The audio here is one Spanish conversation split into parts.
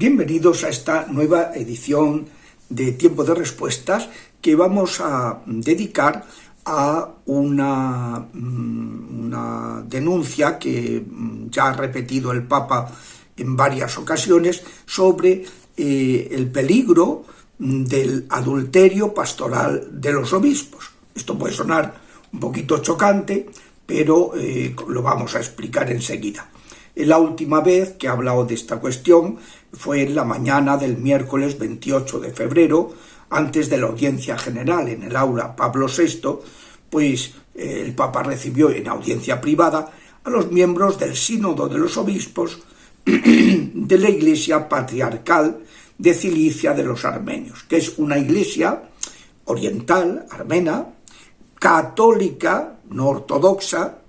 Bienvenidos a esta nueva edición de Tiempo de Respuestas que vamos a dedicar a una denuncia que ya ha repetido el Papa en varias ocasiones sobre el peligro del adulterio pastoral de los obispos. Esto puede sonar un poquito chocante, pero lo vamos a explicar enseguida. La última vez que he hablado de esta cuestión fue en la mañana del miércoles 28 de febrero, antes de la audiencia general en el aula Pablo VI, pues el Papa recibió en audiencia privada a los miembros del Sínodo de los Obispos de la Iglesia Patriarcal de Cilicia de los Armenios, que es una iglesia oriental, armena, católica, no ortodoxa,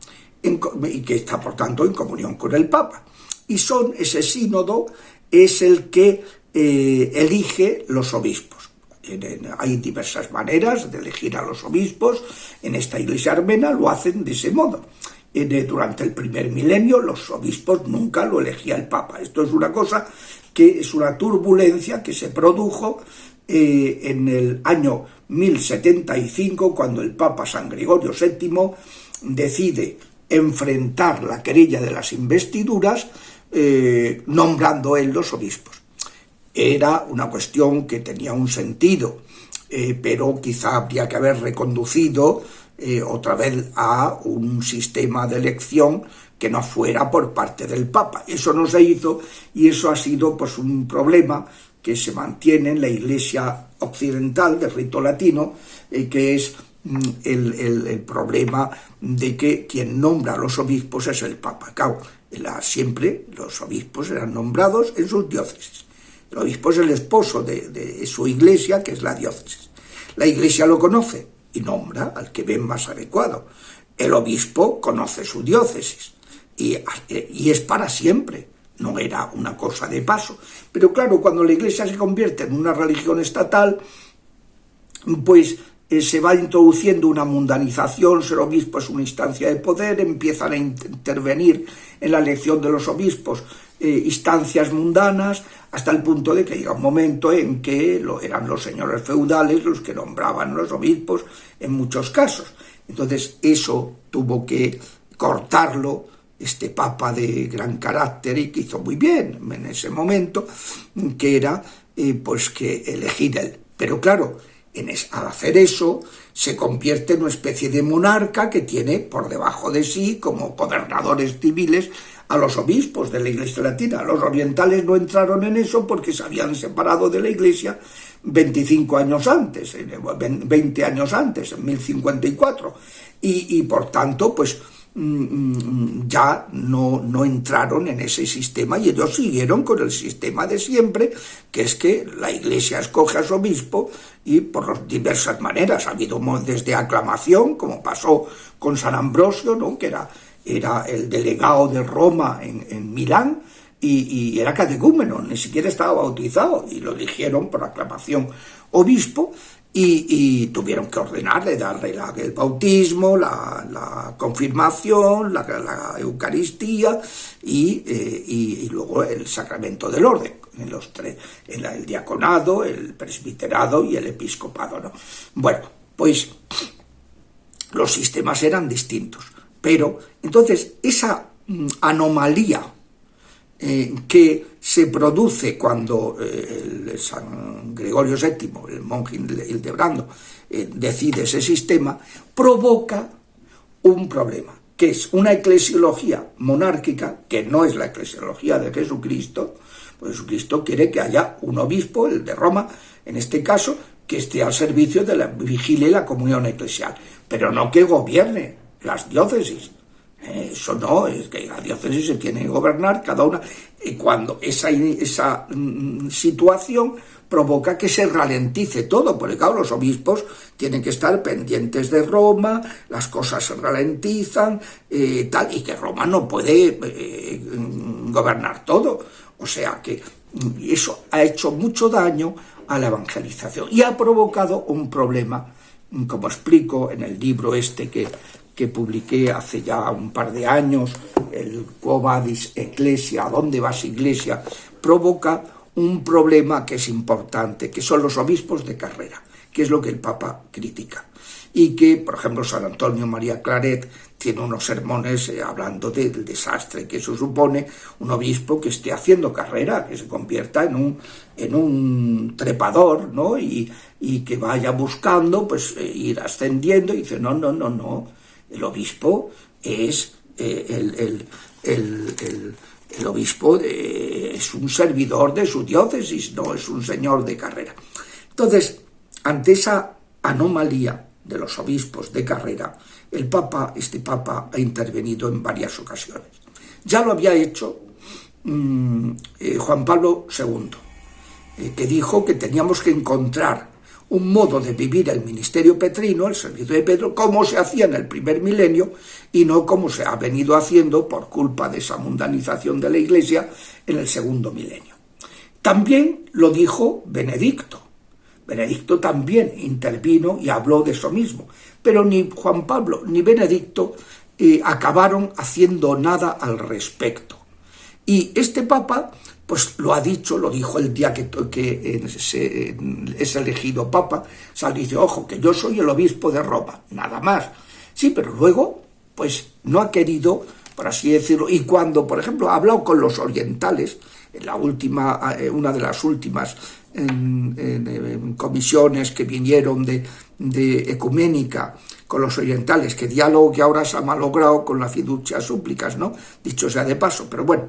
y que está, por tanto, en comunión con el Papa. Y ese sínodo es el que elige los obispos. Hay diversas maneras de elegir a los obispos. En esta iglesia armena lo hacen de ese modo. Durante el primer milenio los obispos nunca lo elegía el Papa. Esto es una cosa que es una turbulencia que se produjo en el año 1075, cuando el Papa San Gregorio VII decide enfrentar la querella de las investiduras, nombrando él los obispos. Era una cuestión que tenía un sentido, pero quizá habría que haber reconducido otra vez a un sistema de elección que no fuera por parte del Papa. Eso no se hizo, y eso ha sido pues un problema que se mantiene en la Iglesia occidental de rito latino, que es el problema de que quien nombra a los obispos es el Papa. Claro, siempre los obispos eran nombrados en sus diócesis. El obispo es el esposo de su iglesia, que es la diócesis. La iglesia lo conoce y nombra al que ve más adecuado. El obispo conoce su diócesis y es para siempre. No era una cosa de paso. Pero claro, cuando la iglesia se convierte en una religión estatal, pues se va introduciendo una mundanización. Ser obispo es una instancia de poder, empiezan a intervenir en la elección de los obispos instancias mundanas, hasta el punto de que llega un momento en que eran los señores feudales los que nombraban los obispos en muchos casos. Entonces eso tuvo que cortarlo este Papa de gran carácter, y que hizo muy bien en ese momento, que era pues que elegir él. Pero claro, al hacer eso se convierte en una especie de monarca que tiene por debajo de sí como gobernadores civiles a los obispos de la Iglesia latina. Los orientales no entraron en eso porque se habían separado de la Iglesia 25 años antes, 20 años antes, en 1054, y por tanto pues ya no entraron en ese sistema, y ellos siguieron con el sistema de siempre, que es que la Iglesia escoge a su obispo, y por diversas maneras. Ha habido desde aclamación, como pasó con San Ambrosio, ¿no?, que era el delegado de Roma en Milán, y era catecúmeno, ni siquiera estaba bautizado, y lo eligieron por aclamación obispo, y tuvieron que ordenarle, darle el bautismo, la confirmación, la Eucaristía y luego el sacramento del orden, los tres, el diaconado, el presbiterado y el episcopado, ¿no? Bueno, pues los sistemas eran distintos, pero entonces esa anomalía que se produce cuando el San Gregorio VII, el monje Hildebrando, decide ese sistema, provoca un problema, que es una eclesiología monárquica, que no es la eclesiología de Jesucristo. Pues Jesucristo quiere que haya un obispo, el de Roma, en este caso, que esté al servicio de la vigilia y la comunión eclesial, pero no que gobierne las diócesis. Eso no, es que la diócesis se tiene que gobernar cada una, y cuando esa situación provoca que se ralentice todo, porque claro, los obispos tienen que estar pendientes de Roma, las cosas se ralentizan, y que Roma no puede gobernar todo. O sea que eso ha hecho mucho daño a la evangelización y ha provocado un problema, como explico en el libro que publiqué hace ya un par de años, el Quo Vadis Ecclesia, ¿a dónde vas, Iglesia?, provoca un problema que es importante, que son los obispos de carrera, que es lo que el Papa critica. Y que, por ejemplo, San Antonio María Claret tiene unos sermones hablando del desastre que eso supone un obispo que esté haciendo carrera, que se convierta en un trepador, ¿no? Y que vaya buscando, pues, ir ascendiendo, y dice, no, el obispo es el obispo es un servidor de su diócesis, no es un señor de carrera. Entonces, ante esa anomalía de los obispos de carrera, este Papa ha intervenido en varias ocasiones. Ya lo había hecho Juan Pablo II, que dijo que teníamos que encontrar un modo de vivir el ministerio petrino, el servicio de Pedro, como se hacía en el primer milenio y no como se ha venido haciendo por culpa de esa mundanización de la Iglesia en el segundo milenio. También lo dijo Benedicto. Benedicto también intervino y habló de eso mismo, pero ni Juan Pablo ni Benedicto acabaron haciendo nada al respecto. Y este Papa, pues lo ha dicho, lo dijo el día que es elegido Papa, dice, ojo, que yo soy el obispo de Roma, nada más. Sí, pero luego, pues no ha querido, por así decirlo, y cuando, por ejemplo, ha hablado con los orientales, en una de las últimas en comisiones que vinieron de ecuménica con los orientales, que diálogo que ahora se ha malogrado con la fiducia súplicas, ¿no? Dicho sea de paso, pero bueno,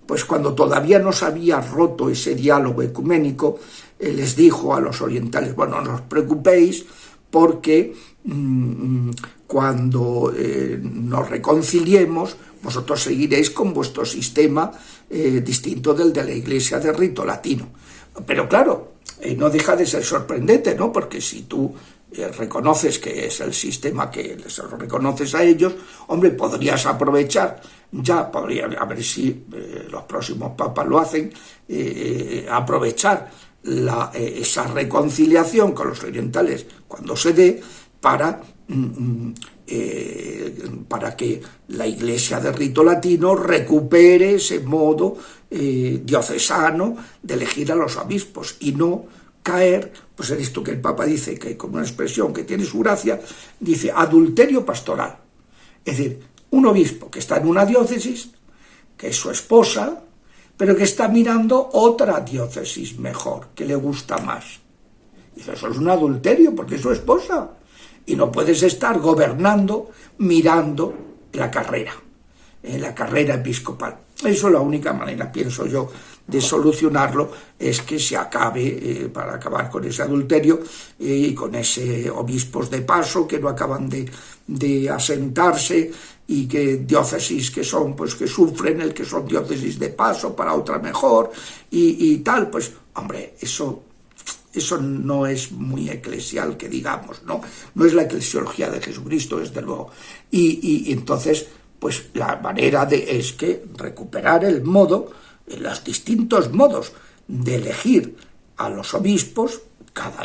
pues cuando todavía no se había roto ese diálogo ecuménico, les dijo a los orientales, bueno, no os preocupéis, porque cuando nos reconciliemos, vosotros seguiréis con vuestro sistema distinto del de la Iglesia de rito latino. Pero claro, no deja de ser sorprendente, ¿no? Porque si tú reconoces que es el sistema que les reconoces a ellos, hombre, podrías aprovechar, a ver si los próximos papas lo hacen, aprovechar esa reconciliación con los orientales cuando se dé para que la Iglesia de rito latino recupere ese modo diocesano de elegir a los obispos y no caer, pues en esto que el Papa dice, que como una expresión que tiene su gracia, dice adulterio pastoral. Es decir, un obispo que está en una diócesis, que es su esposa, pero que está mirando otra diócesis mejor, que le gusta más. Dice, eso es un adulterio porque es su esposa. Y no puedes estar gobernando mirando la carrera episcopal. Eso es la única manera, pienso yo, de solucionarlo, es que se acabe, para acabar con ese adulterio y con ese obispos de paso que no acaban de asentarse y que diócesis que son, pues que sufren el que son diócesis de paso para otra mejor y tal, pues hombre, eso no es muy eclesial, que digamos, ¿no? No es la eclesiología de Jesucristo, desde luego. Y entonces, pues la manera es que recuperar el modo, los distintos modos de elegir a los obispos,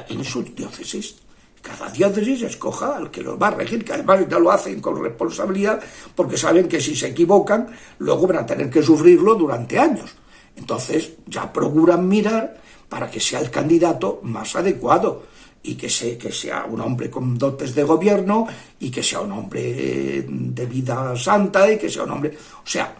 en su diócesis. Cada diócesis escoja al que los va a regir, que además ya lo hacen con responsabilidad, porque saben que si se equivocan, luego van a tener que sufrirlo durante años. Entonces, ya procuran mirar para que sea el candidato más adecuado y que sea un hombre con dotes de gobierno y que sea un hombre de vida santa y que sea un hombre... O sea,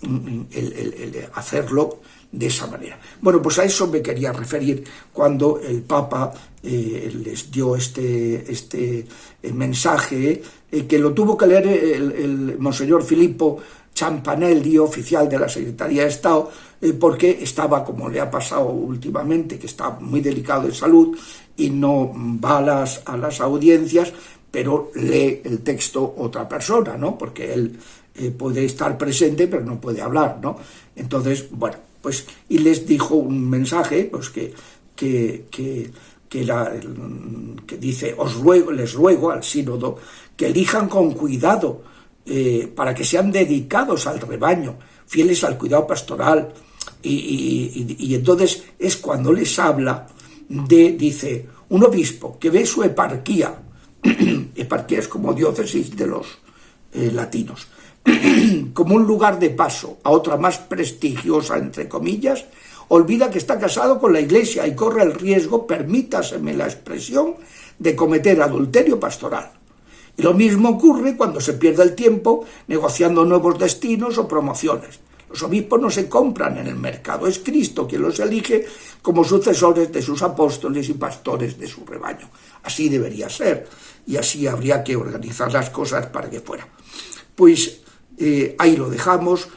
el hacerlo de esa manera. Bueno, pues a eso me quería referir cuando el Papa les dio este mensaje, que lo tuvo que leer el Monseñor Filippo Ciampanelli, oficial de la Secretaría de Estado, porque estaba, como le ha pasado últimamente, que está muy delicado de salud y no va a las audiencias, pero lee el texto otra persona, ¿no? Porque él puede estar presente, pero no puede hablar, ¿no? Entonces, bueno, pues, y les dijo un mensaje, pues que dice, les ruego al sínodo que elijan con cuidado para que sean dedicados al rebaño, fieles al cuidado pastoral, y entonces es cuando les habla dice, un obispo que ve su eparquía, eparquía es como diócesis de los latinos, como un lugar de paso a otra más prestigiosa, entre comillas, olvida que está casado con la Iglesia y corre el riesgo, permítaseme la expresión, de cometer adulterio pastoral. Y lo mismo ocurre cuando se pierde el tiempo negociando nuevos destinos o promociones. Los obispos no se compran en el mercado, es Cristo quien los elige como sucesores de sus apóstoles y pastores de su rebaño. Así debería ser, y así habría que organizar las cosas para que fuera. Pues ahí lo dejamos,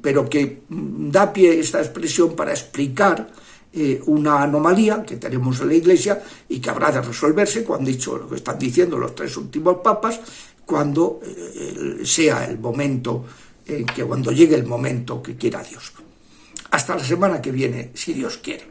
pero que da pie esta expresión para explicar una anomalía que tenemos en la Iglesia y que habrá de resolverse, cuando dicho lo que están diciendo los tres últimos papas, cuando sea el momento, cuando llegue el momento que quiera Dios. Hasta la semana que viene, si Dios quiere.